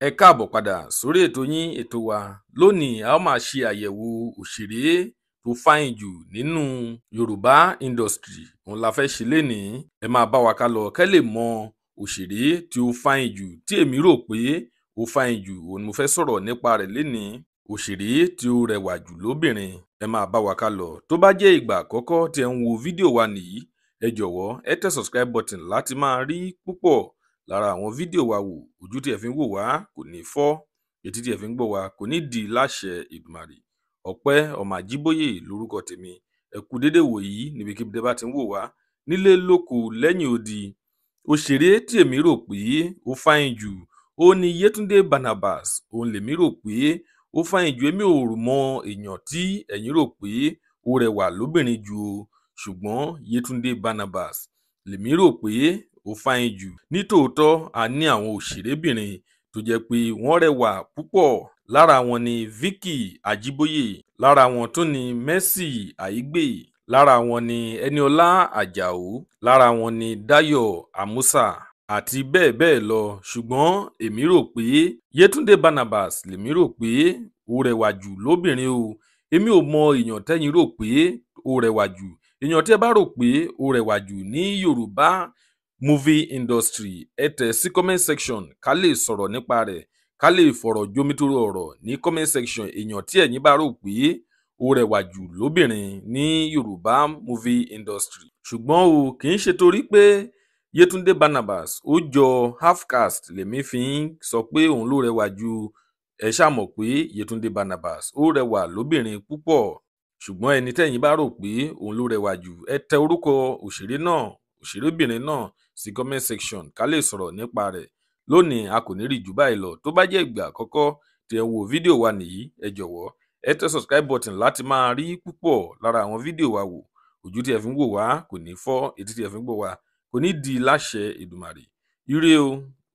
Ẹ káàbọ̀ padà sórí ètò yín ètò wa. Lónìí a ó máa ṣe àyẹ̀wò òṣèré tó fáìn jù nínú Yorùbá industry. Òun la fẹ́ ṣe lénìí. Ẹ máa bá wa ká lọ kẹ́ lè mọ òṣèré tí ó fáìn jù tí èmi rò pé ó fáìn jù. Òun ni mo fẹ́ sọ̀rọ̀ nípa rẹ̀ lénìí. Òṣèré tí ó rẹwà jù lóbìnrin. Ẹ máa bá wa ká lọ. Tó bá jẹ́ ìgbà àkọ́kọ́ tí ẹ ń wo fídíò wa nìyí, ẹ jọ̀wọ́ ẹ tẹ subscribe button láti máa rí púpọ̀ lára àwọn fídíò wa wò. Ojú tí ẹ fi ń wò wá kò ní fọ́, etí tí ẹ fi ń gbọ́ wá kò ní di láṣẹ Èdùmàrè. Ọpẹ́ Ọmọ Ajíbóyè lórúkọ tèmi. Ẹ kú dédé wò yìí níbikíbi tẹ́ bá ti ń wò wá, nílé lóko lẹ́yìn odi. Òṣèré tí èmi rò pé ó fáìn jù ó ní Yétúndé Barnabas. Òun lèmi rò pé ó fáìn jù. Èmi ò mọ èèyàn tí ẹ̀yin rò pé ó rẹwà lóbìnrin jù o, ṣùgbọ́n Yétúndé Barnabas lèmi rò pé ó fáìn jù. Nítòótọ́ a ní àwọn òṣèrébìnrin tó jẹ́ pé wọ́n rẹwà púpọ̀. Lára wọn ni Vicky Ajíbóyè, lára wọn tún ni Mercy Aigbe, lára wọn ni Ẹniọlá Àjàó, lára wọn ni Dáyọ̀ Àmúsà àti bẹ́ẹ̀ bẹ́ẹ̀ lọ. Ṣùgbọ́n èmi rò pé Yétúndé Barnabas lèmi rò pé ó rẹwà jù lóbìnrin o. Èmi ò mọ èèyàn tẹ́yin rò pé ó rẹwà jù. Èèyàn tí ẹ bá rò pé ó rẹwà jù ní Yorùbá movie industry, ẹ tẹ̀ sí comment section ká lè sọ̀rọ̀ nípa rẹ̀, ká lè fọ̀rọ̀ jomitoro ọ̀rọ̀ ní comment section. Èèyàn tí ẹ̀yin bá rò pé ó rẹwà jù lóbìnrin ní Yorùbá movie industry. Ṣùgbọ́n o kì í ṣe torí pé Yétúndé Barnabas ó jọ half caste lèmi fi ń sọ pé òun ló rẹwà jù. Ẹ ṣáà mọ̀ pé Yétúndé Barnabas ó rẹwà lóbìnrin púpọ̀. Ṣùgbọ́n ẹni tẹ́yin bá rò pé òun ló rẹwà jù, ẹ tẹ orúkọ òṣèré náà, òṣèrébìnrin náà sí comment section ká lè sọ̀rọ̀ nípa rẹ̀. Lónìí a kò ní rí jù báyìí lọ. Tó bá jẹ́ ìgbà àkọ́kọ́ tí ẹ wo fídíò wa nìyí, ẹ jọ̀wọ́ ẹ tẹ subscribe button láti máa rí púpọ̀ lára àwọn fídíò wa wò. Ojú tí ẹ fi ń wò wá kò ní fọ́, etí tí ẹ fi ń gbọ́ wá kò ní di láṣẹ Èdùmàrè. Ire o,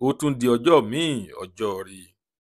ó tún di ọjọ́ míì, ọjọ́ ire.